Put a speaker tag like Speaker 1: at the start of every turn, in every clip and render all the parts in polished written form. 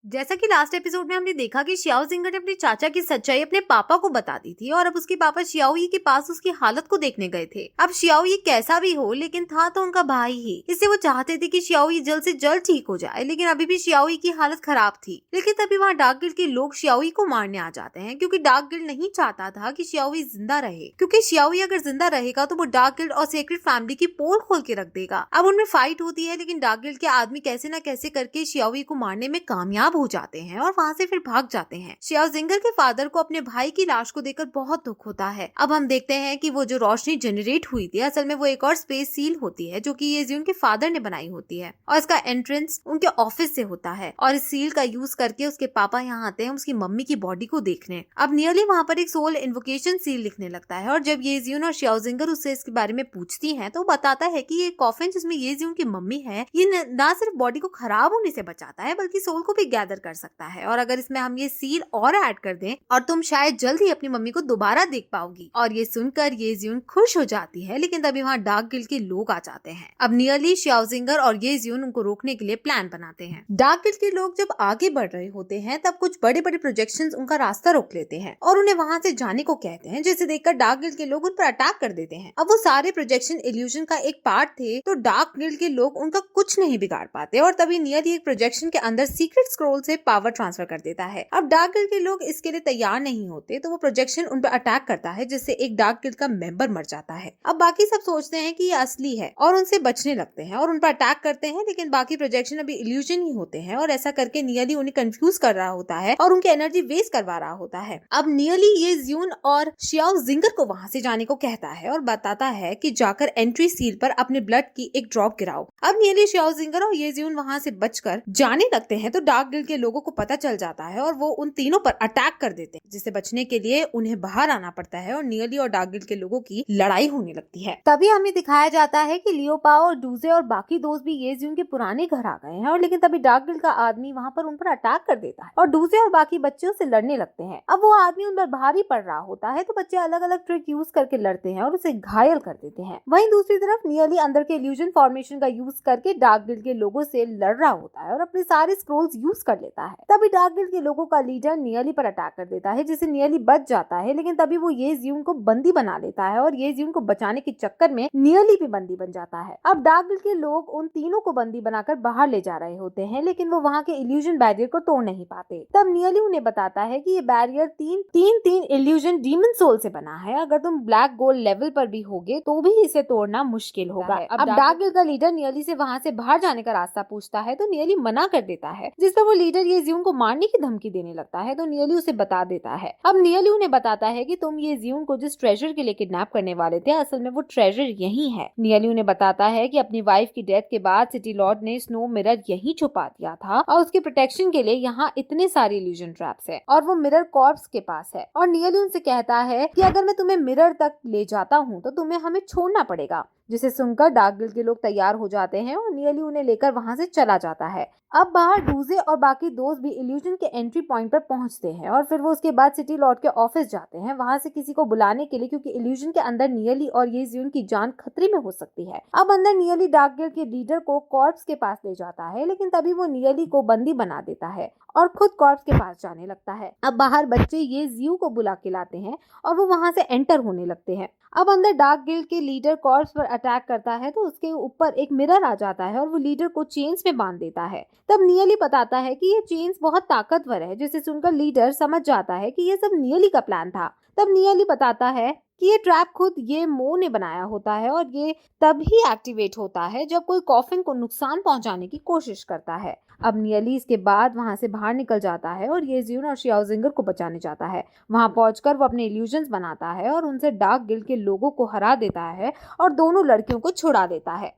Speaker 1: जैसा कि last episode में हमने देखा कि शियाओ जिंगर ने अपने चाचा की सच्चाई अपने पापा को बता दी थी और अब उसके पापा शियाओ यी के पास उसकी हालत को देखने गए थे। अब शियाओ यी कैसा भी हो लेकिन था तो उनका भाई ही, इससे वो चाहते थे कि शियाओ यी जल्द से जल्द ठीक हो जाए, लेकिन अभी भी शियाओ यी की हालत खराब थी। लेकिन तभी वहाँ डार्क गिल्ड के लोग शियाओ यी को मारने आ जाते हैं क्योंकि डार्क गिल्ड नहीं चाहता था कि शियाओ यी जिंदा रहे, क्योंकि शियाओ यी अगर जिंदा रहेगा तो वो डार्क गिल्ड और सीक्रेट फैमिली की पोल खोल के रख देगा। अब उनमें फाइट होती है लेकिन डार्क गिल्ड के आदमी कैसे न कैसे करके शियाओ यी को मारने में कामयाब हो जाते हैं और वहाँ से फिर भाग जाते हैं। शियाओ जिंगर के फादर को अपने भाई की लाश को देखकर बहुत दुख होता है। अब हम देखते हैं कि वो जो रोशनी जनरेट हुई थी असल में वो एक और स्पेस सील होती है जो कि ये जियोन के फादर ने बनाई होती है और इसका एंट्रेंस उनके ऑफिस से होता है और इस सील का यूज करके उसके पापा यहाँ आते हैं उसकी मम्मी की बॉडी को देखने। अब नियरली वहाँ पर एक सोल इन्वोकेशन सील लिखने लगता है और जब ये जियोन और शियाओ जिंगर उससे इसके बारे में पूछती है तो बताता है कि ये कॉफिन जिसमें ये जियोन की मम्मी है ये न सिर्फ बॉडी को खराब होने से बचाता है बल्कि सोल को भी गैदर कर सकता है, और अगर इसमें हम ये सील और ऐड कर दें और तुम शायद जल्द ही अपनी मम्मी को दोबारा देख पाओगी। और ये सुनकर ये जियोन खुश हो जाती है, लेकिन तभी वहाँ डार्क गिल्ड के लोग आ जाते हैं। अब नियरली शियाओ जिंगर और ये जियोन उनको रोकने के लिए प्लान बनाते हैं। डार्क गिल्ड के लोग जब आगे बढ़ रहे होते हैं तब कुछ बड़े बड़े प्रोजेक्शंस उनका रास्ता रोक लेते हैं और उन्हें वहाँ से जाने को कहते हैं, जिसे देखकर डार्क गिल्ड के लोग उन पर अटैक कर देते हैं। अब वो सारे प्रोजेक्शन इल्यूजन का एक पार्ट थे तो डार्क गिल्ड के लोग उनका कुछ नहीं बिगाड़ पाते और तभी नियरली एक प्रोजेक्शन के अंदर सीक्रेट स्क्रोल से पावर ट्रांसफर कर देता है। अब डार्क गिल्ड के लोग इसके लिए तैयार नहीं होते तो वो प्रोजेक्शन उन पर अटैक करता है जिससे एक डार्क गिल्ड का मेंबर मर जाता है। अब बाकी सब सोचते हैं कि ये असली है और उनसे बचने लगते हैं और उन पर अटैक करते हैं, लेकिन बाकी प्रोजेक्शन अभी इल्यूजन ही होते हैं और ऐसा करके नियरली उन्हें कंफ्यूज कर रहा होता है और उनकी एनर्जी वेस्ट करवा रहा होता है। अब नियरली ये जियोन और शियाओ जिंगर को वहाँ से जाने को कहता है और बताता है कि जाकर एंट्री सील पर अपने ब्लड की एक ड्रॉप गिराओ। अब नियरली शियाओ जिंगर और ये जियोन वहाँ से बचकर जाने लगते हैं तो डार्क गिल्ड के लोगों को पता चल जाता है और वो उन तीनों पर अटैक कर देते हैं, जिससे बचने के लिए उन्हें बाहर आना पड़ता है और नियरली और डार्क गिल्ड के लोगों की लड़ाई होने लगती है। तभी हमें दिखाया जाता है कि लियो पाओ और डूजे और बाकी दोस्त भी ये जियोन के पुराने घर आ गए हैं और लेकिन तभी डार्क गिल्ड का आदमी वहाँ पर उन पर अटैक कर देता है और डूजे और बाकी बच्चे उससे लड़ने लगते हैं। अब वो आदमी उन पर भारी पड़ रहा होता है तो बच्चे अलग अलग ट्रिक यूज करके लड़ते हैं और उसे घायल कर देते हैं। वहीं दूसरी तरफ नियरली अंदर के इल्यूजन फॉर्मेशन का यूज करके डार्क गिल्ड के लोगों से लड़ रहा होता है और अपने सारे स्क्रोल्स यूज कर लेता है। तभी डार्क गिल्ड के लोगों का लीडर नियरली पर अटैक कर देता है जिससे नियरली बच जाता है, लेकिन तभी वो ये जियोन को बंदी बना लेता है और ये जियोन को बचाने के चक्कर में नियरली भी बंदी बन जाता है। अब डार्क गिल्ड के लोग उन तीनों को बंदी बनाकर बाहर ले जा रहे होते हैं, लेकिन वो वहाँ के इल्यूजन बैरियर को तोड़ नहीं पाते। तब नियरली उन्हें बताता है कि ये बैरियर तीन इल्यूजन डीमन सोल से बना है, अगर तुम ब्लैक गोल्ड लेवल पर भी होगे तो भी इसे तोड़ना मुश्किल होगा। अब डार्क गिल्ड का लीडर नियरली से वहाँ से बाहर जाने का रास्ता पूछता है तो नियरली मना कर देता है, जिस पर वो लीडर ये जियोन को मारने की धमकी देने लगता है तो नियरली उसे बता देता है। अब नियरली उन्हें बताता है कि तुम ये जियोन को जिस ट्रेजर के लिए किडनैप करने वाले थे असल में वो ट्रेजर यही है। नियरली उन्हें बताता है कि अपनी वाइफ की डेथ के बाद सिटी लॉर्ड ने स्नो मिरर यही छुपा दिया था और उसके प्रोटेक्शन के लिए यहाँ इतने सारे इल्यूजन ट्रैप्स है और वो मिरर कॉर्प्स के पास है। और नियरली उनसे कहता है कि अगर मैं तुम्हें मिरर तक ले जाता हूँ तो तुम्हें हमें छोड़ना पड़ेगा, जिसे सुनकर डार्क गिल्ड के लोग तैयार हो जाते हैं और नियरली उन्हें लेकर वहां से चला जाता है। अब बाहर डूजे और बाकी दोस्त भी इल्यूजन के एंट्री पॉइंट पर पहुंचते हैं और फिर वो उसके बाद सिटी लॉर्ड के ऑफिस जाते हैं वहां से किसी को बुलाने के लिए, क्योंकि इल्यूजन के अंदर नियरली और ये जियोन की जान खतरे में हो सकती है। अब अंदर नियरली डार्क गिल्ड के लीडर को कॉर्प्स के पास ले जाता है, लेकिन तभी वो नियरली को बंदी बना देता है और खुद कॉर्प्स के पास जाने लगता है। अब बाहर बच्चे ये जियो को बुला के लाते हैं और वो वहां से एंटर होने लगते हैं। अब अंदर डार्क गिल्ड के लीडर कॉर्प्स पर अटैक करता है तो उसके ऊपर एक मिरर आ जाता है और वो लीडर को चेन्स में बांध देता है। तब नियरली बताता है कि ये चेन्स बहुत ताकतवर है, जिसे सुनकर लीडर समझ जाता है कि ये सब नियरली का प्लान था। तब नियरली बताता है कि ये ट्रैप खुद ये मो ने बनाया होता है और ये तभी एक्टिवेट होता है जब कोई कॉफिन को नुकसान पहुंचाने की कोशिश करता है। अब नियरली इसके बाद वहां से बाहर निकल जाता है और ये जियोन और शियाओ जिंगर को बचाने जाता है। वहां पहुंचकर वो अपने इल्यूजन्स बनाता है और उनसे डार्क गिल्ड के लोगों को हरा देता है और दोनों लड़कियों को छुड़ा देता है।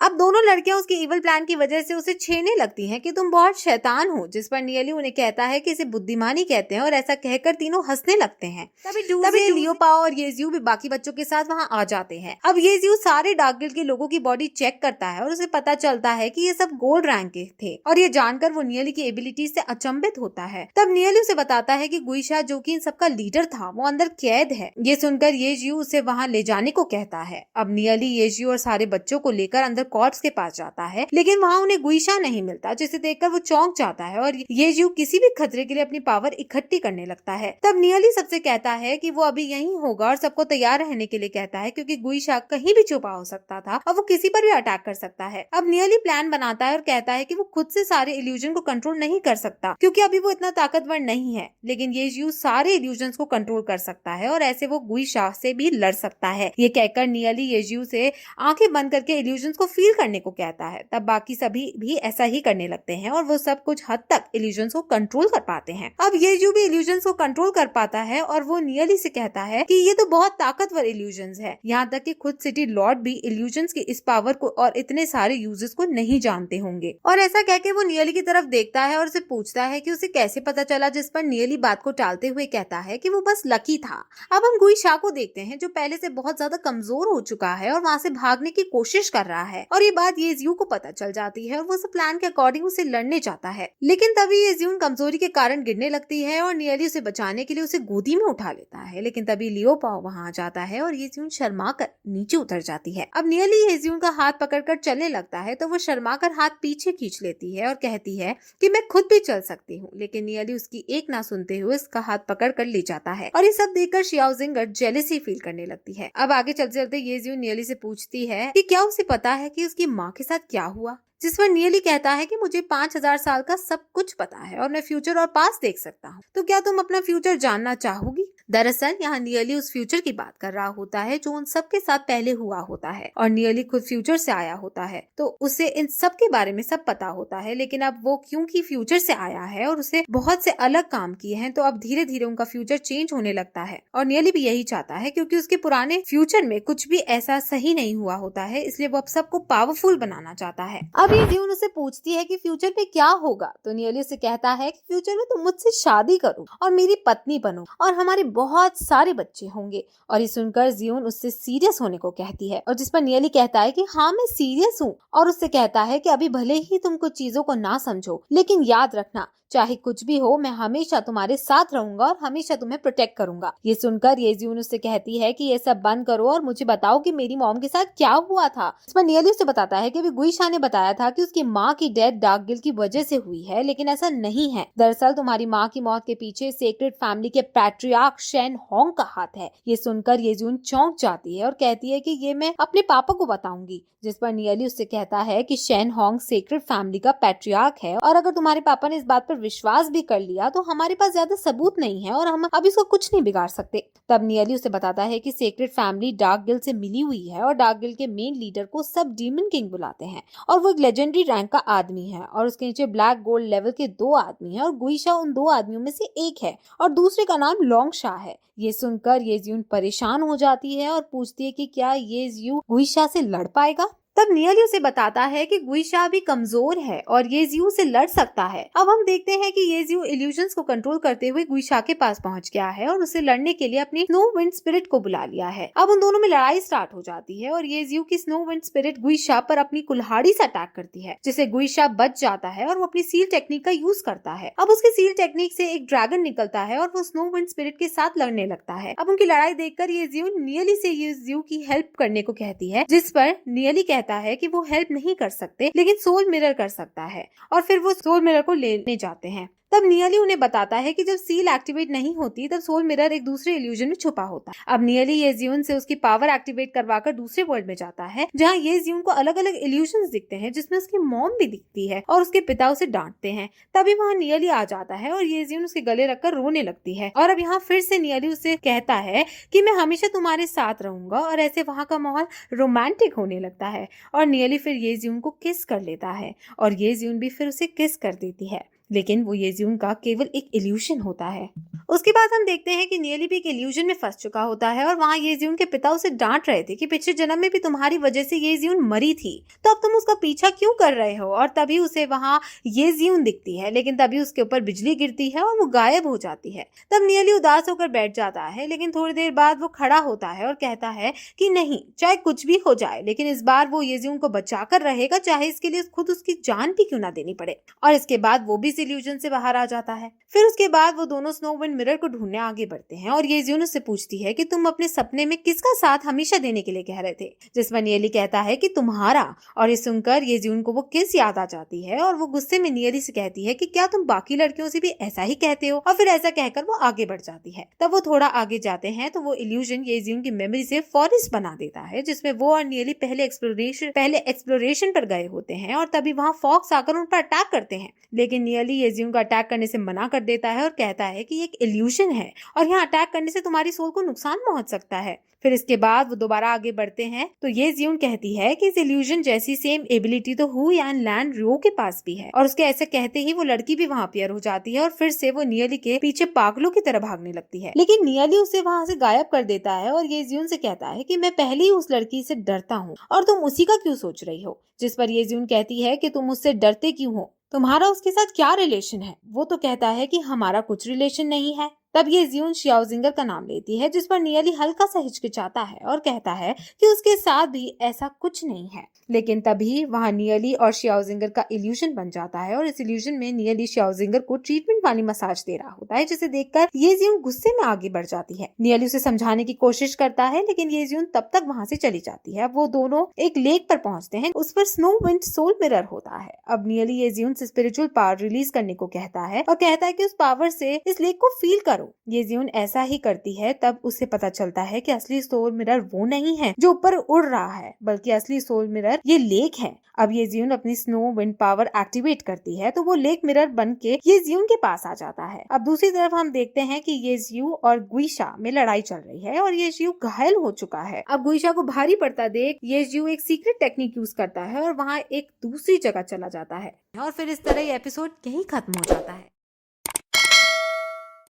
Speaker 1: अब दोनों लड़कियां उसके इवल प्लान की वजह से उसे छेड़ने लगती हैं कि तुम बहुत शैतान हो, जिस पर नियरली उन्हें कहता है कि इसे बुद्धिमानी कहते हैं और ऐसा कहकर तीनों हंसने लगते हैं। तभी लियो पाओ और येजियो भी बाकी बच्चों के साथ वहां आ जाते हैं। अब येजियो सारे डार्क गिल्ड के लोगों की बॉडी चेक करता है और उसे पता चलता है कि ये सब गोल्ड रैंक के थे और ये जानकर वो नियरली की एबिलिटीज से अचंभित होता है। तब नियरली उसे बताता है कि गुइशा जो कि इन सबका लीडर था वो अंदर कैद है। ये सुनकर येजियो उसे वहां ले जाने को कहता है। अब नियरली येजियो और सारे बच्चों को लेकर अंदर कॉर्प्स के पास जाता है, लेकिन वहाँ उन्हें गुइशा नहीं मिलता, जिसे देखकर वो चौंक जाता है और येजियो किसी भी खतरे के लिए अपनी पावर इकट्ठी करने लगता है। तब नियली सबसे कहता है कि वो अभी यहीं होगा और सबको तैयार रहने के लिए कहता है, क्योंकि गुइशा कहीं भी छुपा हो सकता था और वो किसी पर भी अटैक कर सकता है। अब नियली प्लान बनाता है और कहता है कि वो खुद से सारे इल्यूजन को कंट्रोल नहीं कर सकता, क्योंकि अभी वो इतना ताकतवर नहीं है, लेकिन येजियो सारे इल्यूजन्स को कंट्रोल कर सकता है और ऐसे वो गुइशा से भी लड़ सकता है। ये कहकर नियली येजियो से आंखें बंद करके इल्यूजन्स को फील करने को कहता है। तब बाकी सभी भी ऐसा ही करने लगते हैं और वो सब कुछ हद तक इल्यूजन्स को कंट्रोल कर पाते हैं। अब येजियो भी इल्यूजन्स को कंट्रोल कर पाता है और वो नियली से कहता है कि ये तो बहुत ताकतवर इल्यूजन्स है, यहाँ तक कि खुद सिटी लॉर्ड भी इल्यूजन्स की इस पावर को और इतने सारे यूजेस को नहीं जानते होंगे। और ऐसा कह के वो नियली की तरफ देखता है और उसे पूछता है कि उसे कैसे पता चला, जिस पर नियली बात को टालते हुए कहता है कि वो बस लकी था। अब हम गुइशा को देखते हैं, जो पहले से बहुत ज्यादा कमजोर हो चुका है और वहाँ से भागने की कोशिश कर रहा है, और ये बात येजियो को पता चल जाती है और वो उस प्लान के अकॉर्डिंग उसे लड़ने जाता है। लेकिन तभी येजियो कमजोरी के कारण गिरने लगती है और नियली उसे बचाने के लिए उसे गोदी में उठा लेता है, लेकिन तभी लियो पाओ वहाँ आ जाता है और येजियो शर्मा कर नीचे उतर जाती है। अब नियली येजियो का हाथ पकड़कर चलने लगता है तो वो शर्मा कर हाथ पीछे खींच लेती है और कहती है कि मैं खुद भी चल सकती हूँ, लेकिन नियली उसकी एक ना सुनते हुए उसका हाथ पकड़ कर ले जाता है और ये सब देखकर शियाओ जिंगर जेलसी फील करने लगती है। अब आगे चलते चलते येजियो नियली से पूछती है कि क्या उसे पता है कि उसकी माँ के साथ क्या हुआ, जिस पर नियली कहता है कि मुझे 5000 साल का सब कुछ पता है और मैं फ्यूचर और पास्ट देख सकता हूँ, तो क्या तुम अपना फ्यूचर जानना चाहोगी। दरअसल यहाँ नियली उस फ्यूचर की बात कर रहा होता है जो उन सब के साथ पहले हुआ होता है, और नियली खुद फ्यूचर से आया होता है तो उसे इन सब के बारे में सब पता होता है। लेकिन अब वो क्योंकि फ्यूचर से आया है और उसे बहुत से अलग काम किए हैं, तो अब धीरे धीरे उनका फ्यूचर चेंज होने लगता है, और नियली भी यही चाहता है, क्योंकि उसके पुराने फ्यूचर में कुछ भी ऐसा सही नहीं हुआ होता है, इसलिए वो अब सबको पावरफुल बनाना चाहता है। अब ये जीवन उसे पूछती है कि फ्यूचर में क्या होगा, तो नियली उसे कहता है कि फ्यूचर में तुम मुझसे शादी करो और मेरी पत्नी बनो और हमारे बहुत सारे बच्चे होंगे। और ये सुनकर जियोन उससे सीरियस होने को कहती है, और जिस पर नियली कहता है कि हाँ मैं सीरियस हूँ, और उससे कहता है कि अभी भले ही तुम कुछ चीजों को ना समझो, लेकिन याद रखना चाहे कुछ भी हो मैं हमेशा तुम्हारे साथ रहूंगा और हमेशा तुम्हें प्रोटेक्ट करूंगा। ये सुनकर येजियो उससे कहती है कि ये सब बंद करो और मुझे बताओ कि मेरी मॉम के साथ क्या हुआ था। इस पर नियली उसे बताता है कि अभी गुइशा ने बताया था कि उसकी माँ की डेथ डार्क गिल्ड की वजह से हुई है, लेकिन ऐसा नहीं है। दरअसल तुम्हारी माँ की मौत के पीछे सेक्रेड फैमिली के पैट्रियार्क शेन होंग का हाथ है। ये सुनकर येजियो चौंक जाती है और कहती है कि ये मैं अपने पापा को बताऊंगी, जिस पर नियली उससे कहता है कि शेन होंग सेक्रेड फैमिली का पैट्रियार्क है, और अगर तुम्हारे पापा ने इस बात पर विश्वास भी कर लिया तो हमारे पास ज्यादा सबूत नहीं है और हम अब इसको कुछ नहीं बिगाड़ सकते। तब नियली उसे बताता है कि सेक्रेड फैमिली डार्क गिल्ड से मिली हुई है और डार्क गिल्ड के मेन लीडर को सब डीमन किंग बुलाते हैं, और वो एक लेजेंडरी रैंक का आदमी है, और उसके नीचे ब्लैक गोल्ड लेवल के 2 आदमी हैं, और गुइशा उन 2 आदमियों में से एक है और दूसरे का नाम लॉन्ग शाह है। ये सुनकर येजियो परेशान हो जाती है और पूछती है कि क्या येजियो गुइशा से लड़ पाएगा। तब नियली उसे बताता है कि गुइशा भी कमजोर है और येजियो से लड़ सकता है। अब हम देखते हैं कि येजियो इल्यूजन्स को कंट्रोल करते हुए गुइशा के पास पहुंच गया है और उसे लड़ने के लिए अपनी स्नो विंड स्पिरिट को बुला लिया है। अब उन दोनों में लड़ाई स्टार्ट हो जाती है और येजियो की स्नो विंड स्पिरिट गुइशा पर अपनी कुल्हाड़ी से अटैक करती है, जिससे गुइशा बच जाता है और वो अपनी सील टेक्निक का यूज करता है। अब उसकी सील टेक्निक से एक ड्रैगन निकलता है और वो स्नो विंड स्पिरिट के साथ लड़ने लगता है। अब उनकी लड़ाई देखकर येजियो नियली से येजियो की हेल्प करने को कहती है, जिस पर नियली कहता है कि वो हेल्प नहीं कर सकते लेकिन सोल मिरर कर सकता है, और फिर वो सोल मिरर को लेने जाते हैं। तब नियली उन्हें बताता है कि जब सील एक्टिवेट नहीं होती तब सोल मिरर एक दूसरे इल्यूजन में छुपा होता है। अब नियली येजियो से उसकी पावर एक्टिवेट करवाकर दूसरे वर्ल्ड में जाता है, जहाँ येजियो को अलग अलग इल्यूजन्स दिखते हैं, जिसमें उसकी मॉम भी दिखती है और उसके पिता उसे डांटते हैं। तभी वहाँ नियली आ जाता है और येजियो उसके गले रखकर रोने लगती है, और अब यहाँ फिर से नियली उसे कहता है कि मैं हमेशा तुम्हारे साथ रहूंगा, और ऐसे वहाँ का माहौल रोमांटिक होने लगता है, और नियली फिर येजियो को किस कर लेता है और येजियो भी फिर उसे किस कर देती है, लेकिन वो येजियो का केवल एक इल्यूजन होता है। उसके बाद हम देखते हैं कि नियली भी एक इल्यूजन में फंस चुका होता है और वहाँ येजियो के पिता उसे डांट रहे थे कि पिछले जन्म में भी तुम्हारी वजह से येजियो मरी थी, तो अब तुम उसका पीछा क्यों कर रहे हो। और तभी उसे वहाँ येजियो दिखती है, लेकिन तभी उसके ऊपर बिजली गिरती है और वो गायब हो जाती है। तब नियली उदास होकर बैठ जाता है, लेकिन थोड़ी देर बाद वो खड़ा होता है और कहता है कि नहीं, चाहे कुछ भी हो जाए लेकिन इस बार वो येजियो को बचाकर रहेगा, चाहे इसके लिए खुद उसकी जान भी क्यों ना देनी पड़े। और इसके बाद वो भी इल्यूजन से बाहर आ जाता है। फिर उसके बाद वो दोनों स्नो विंड मिरर को ढूंढने आगे बढ़ते हैं और येजियोन उससे पूछती है कि तुम अपने सपने में किसका साथ हमेशा देने के लिए कह रहे थे, जिस पर नियली कहता है कि तुम्हारा। और ये सुनकर येजियोन को वो किस याद आ जाती है और वो गुस्से में नियली से कहती है कि क्या तुम बाकी लड़कियों से भी ऐसा ही कहते हो, और फिर ऐसा कहकर वो आगे बढ़ जाती है। तब वो थोड़ा आगे जाते हैं तो वो इल्यूजन येजियोन की मेमोरी से फॉरेस्ट बना देता है, जिसमें वो और नियली पहले एक्सप्लोरेशन पर गए होते हैं और तभी वहाँ फॉक्स आकर उन पर अटैक करते हैं। लेकिन नियली येजियोन को अटैक करने से मना कर देता है और कहता है कि ये एक इल्यूजन है और यहाँ अटैक करने से तुम्हारी सोल को नुकसान पहुंच सकता है। फिर इसके बाद वो दोबारा आगे बढ़ते हैं तो येजियोन कहती है कि इस इल्यूजन जैसी सेम एबिलिटी तो हु यान लैंड रो के पास भी है, और उसके ऐसे कहते ही वो लड़की भी वहाँ अपीयर हो जाती है और फिर से वो नियली के पीछे पागलों की तरह भागने लगती है। लेकिन नियली उसे वहाँ से गायब कर देता है और येजियोन से कहता है कि मैं पहले ही उस लड़की से डरता हूँ और तुम उसी का क्यों सोच रही हो, जिस पर येजियोन कहती है कि तुम उससे डरते क्यों हो, तुम्हारा उसके साथ क्या रिलेशन है। वो तो कहता है कि हमारा कुछ रिलेशन नहीं है। तब येजियोन शियाओजिंगर का नाम लेती है, जिस पर नियली हल्का सा हिचकिचाता है और कहता है कि उसके साथ भी ऐसा कुछ नहीं है। लेकिन तभी वहाँ नियली और शियाओजिंगर का इल्यूजन बन जाता है और इस इल्यूजन में नियली शियाओजिंगर को ट्रीटमेंट वाली मसाज दे रहा होता है, जिसे देखकर येजियोन गुस्से में आगे बढ़ जाती है। नियली उसे समझाने की कोशिश करता है लेकिन येजियोन तब तक वहाँ से चली जाती है। वो दोनों एक लेक पर पहुंचते हैं, उस पर स्नो विंड सोल मिरर होता है। अब नियली येजियोन से स्पिरिचुअल पावर रिलीज करने को कहता है और कहता है कि उस पावर से इस लेक को फील करो। येजियोन ऐसा ही करती है। तब उसे पता चलता है कि असली सोल मिरर वो नहीं है जो ऊपर उड़ रहा है, बल्कि असली सोल मिरर ये लेक है। अब येजियोन अपनी स्नो विंड पावर एक्टिवेट करती है तो वो लेक मिरर बन के येजियोन के पास आ जाता है। अब दूसरी तरफ हम देखते हैं कि येजियो और गुइशा में लड़ाई चल रही है और येजियो घायल हो चुका है। अब गुइशा को भारी पड़ता देख येजियो एक सीक्रेट टेक्निक यूज करता है और वहाँ एक दूसरी जगह चला जाता है और फिर इस तरह ये एपिसोड यहीं खत्म हो जाता है।